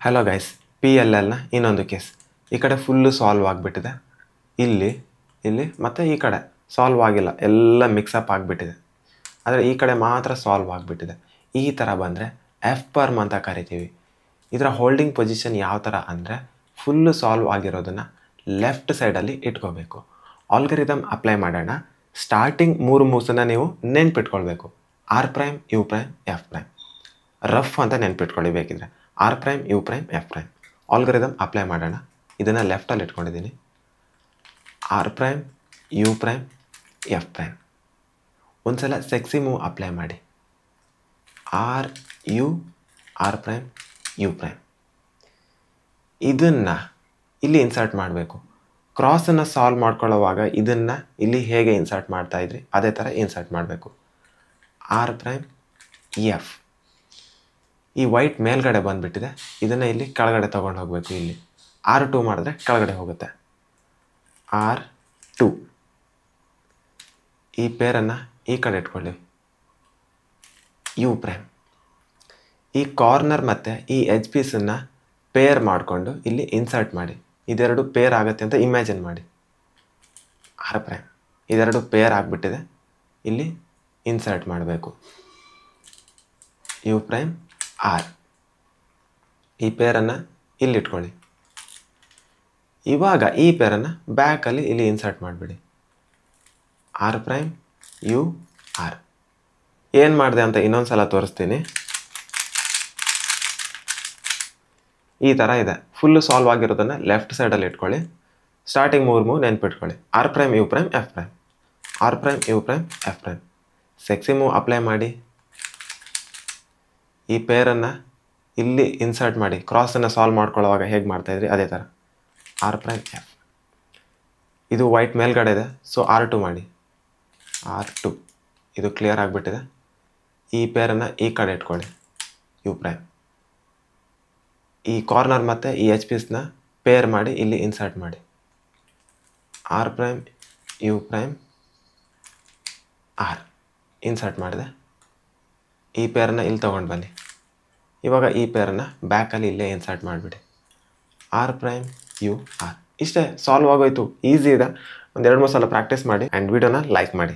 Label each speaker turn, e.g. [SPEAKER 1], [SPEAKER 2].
[SPEAKER 1] Hello guys, PLLನ ಇನ್ನೊಂದು case. ಈ ಕಡೆ ಫುಲ್ಲು ಸಾಲ್ವ್ ಆಗಿಬಿಟ್ಟಿದೆ, ಇಲ್ಲಿ ಮತ್ತು ಈ ಕಡೆ ಸಾಲ್ವ್ ಆಗಿಲ್ಲ, ಎಲ್ಲ ಮಿಕ್ಸಪ್ ಆಗಿಬಿಟ್ಟಿದೆ. ಆದರೆ ಈ ಕಡೆ ಮಾತ್ರ ಸಾಲ್ವ್ ಆಗಿಬಿಟ್ಟಿದೆ. ಈ ಥರ ಬಂದರೆ ಎಫ್ ಪರ್ಮ್ ಅಂತ ಕರಿತೀವಿ. ಇದರ ಹೋಲ್ಡಿಂಗ್ ಪೊಸಿಷನ್ ಯಾವ ಥರ ಅಂದರೆ ಫುಲ್ಲು ಸಾಲ್ವ್ ಆಗಿರೋದನ್ನು ಲೆಫ್ಟ್ ಸೈಡಲ್ಲಿ ಇಟ್ಕೋಬೇಕು. ಆಲ್ಗರಿದಮ್ ಅಪ್ಲೈ ಮಾಡೋಣ. ಸ್ಟಾರ್ಟಿಂಗ್ 3 ಮೂವ್ಸನ್ನು ನೀವು ನೆನ್ಪಿಟ್ಕೊಳ್ಬೇಕು. R', U', F'. ರಫ್ ಅಂತ ನೆನ್ಪಿಟ್ಕೊಳ್ಳಿ ಬೇಕಿದ್ರೆ. R', U', F'. Algorithm apply ಮಾಡೋಣ. ಇದನ್ನು ಲೆಫ್ಟಲ್ಲಿ ಇಟ್ಕೊಂಡಿದ್ದೀನಿ. R', U', F'. ಒಂದ್ಸಲ ಸೆಕ್ಸಿ ಮೂವ್ ಅಪ್ಲೈ ಮಾಡಿ. R, U, R', U'. ಇದನ್ನು ಇಲ್ಲಿ ಇನ್ಸರ್ಟ್ ಮಾಡಬೇಕು. ಕ್ರಾಸನ್ನು ಸಾಲ್ವ್ ಮಾಡ್ಕೊಳ್ಳೋವಾಗ ಇದನ್ನು ಇಲ್ಲಿ ಹೇಗೆ ಇನ್ಸರ್ಟ್ ಮಾಡ್ತಾಯಿದ್ರಿ ಅದೇ ಥರ ಇನ್ಸರ್ಟ್ ಮಾಡಬೇಕು. R', F. ಈ ವೈಟ್ ಮೇಲ್ಗಡೆ ಬಂದುಬಿಟ್ಟಿದೆ, ಇದನ್ನು ಇಲ್ಲಿ ಕೆಳಗಡೆ ತೊಗೊಂಡು ಹೋಗಬೇಕು. ಇಲ್ಲಿ R2 ಮಾಡಿದ್ರೆ ಕೆಳಗಡೆ ಹೋಗುತ್ತೆ. R2. ಈ ಪೇರನ್ನು ಈ ಕಡೆ ಇಟ್ಕೊಳ್ಳಿ. U'. ಈ ಕಾರ್ನರ್ ಮತ್ತು ಈ ಎಜ್ ಪೀಸನ್ನು ಪೇರ್ ಮಾಡಿಕೊಂಡು ಇಲ್ಲಿ ಇನ್ಸರ್ಟ್ ಮಾಡಿ. ಇದೆರಡು ಪೇರ್ ಆಗುತ್ತೆ ಅಂತ ಇಮ್ಯಾಜಿನ್ ಮಾಡಿ. R'. ಇದೆರಡು ಪೇರ್ ಆಗಿಬಿಟ್ಟಿದೆ, ಇಲ್ಲಿ ಇನ್ಸರ್ಟ್ ಮಾಡಬೇಕು. U', R. ಈ ಪೇರನ್ನು ಇಲ್ಲಿಟ್ಕೊಳ್ಳಿ. ಇವಾಗ ಈ ಪೇರನ್ನು ಬ್ಯಾಕಲ್ಲಿ ಇಲ್ಲಿ ಇನ್ಸರ್ಟ್ ಮಾಡಿಬಿಡಿ. R', U', R. ಏನು ಮಾಡಿದೆ ಅಂತ ಇನ್ನೊಂದು ಸಲ ತೋರಿಸ್ತೀನಿ. ಈ ಥರ ಇದೆ. ಫುಲ್ಲು ಸಾಲ್ವ್ ಆಗಿರೋದನ್ನು ಲೆಫ್ಟ್ ಸೈಡಲ್ಲಿ ಇಟ್ಕೊಳ್ಳಿ. ಸ್ಟಾರ್ಟಿಂಗ್ 3 ಮೂವ್ ನೆನ್ಪಿಟ್ಕೊಳ್ಳಿ. R', U', F'. R', U', F'. Sexy move apply ಮಾಡಿ. ಈ ಪೇರನ್ನು ಇಲ್ಲಿ ಇನ್ಸರ್ಟ್ ಮಾಡಿ. ಕ್ರಾಸನ್ನು ಸಾಲ್ವ್ ಮಾಡ್ಕೊಳ್ಳೋವಾಗ ಹೇಗೆ ಮಾಡ್ತಾಯಿದ್ರಿ ಅದೇ ಥರ. R', F. ಇದು ವೈಟ್ ಮೇಲ್ಗಡೆ ಇದೆ, ಸೊ R2 ಮಾಡಿ. R2. ಇದು ಕ್ಲಿಯರ್ ಆಗಿಬಿಟ್ಟಿದೆ. ಈ ಪೇರನ್ನು ಈ ಕಡೆ ಇಟ್ಕೊಳ್ಳಿ. U'. ಈ ಕಾರ್ನರ್ ಮತ್ತು ಈ ಎಚ್ ಪೀಸ್ನ ಪೇರ್ ಮಾಡಿ ಇಲ್ಲಿ ಇನ್ಸರ್ಟ್ ಮಾಡಿ. R', U', R. ಇನ್ಸರ್ಟ್ ಮಾಡಿದೆ. ಈ ಪೇರನ್ನು ಇಲ್ಲಿ ತೊಗೊಂಡು ಬನ್ನಿ. ಇವಾಗ ಈ ಪೇರನ್ನು ಬ್ಯಾಕಲ್ಲಿ ಇಲ್ಲೇ ಇನ್ಸರ್ಟ್ ಮಾಡಿಬಿಡಿ. R', U', R. ಇಷ್ಟೇ, ಸಾಲ್ವ್ ಆಗೋಯ್ತು. ಈಸಿ ಇದೆ. ಒಂದು 2-3 ಸಲ ಪ್ರಾಕ್ಟೀಸ್ ಮಾಡಿ ಆ್ಯಂಡ್ ವಿಡಿಯೋನ ಲೈಕ್ ಮಾಡಿ.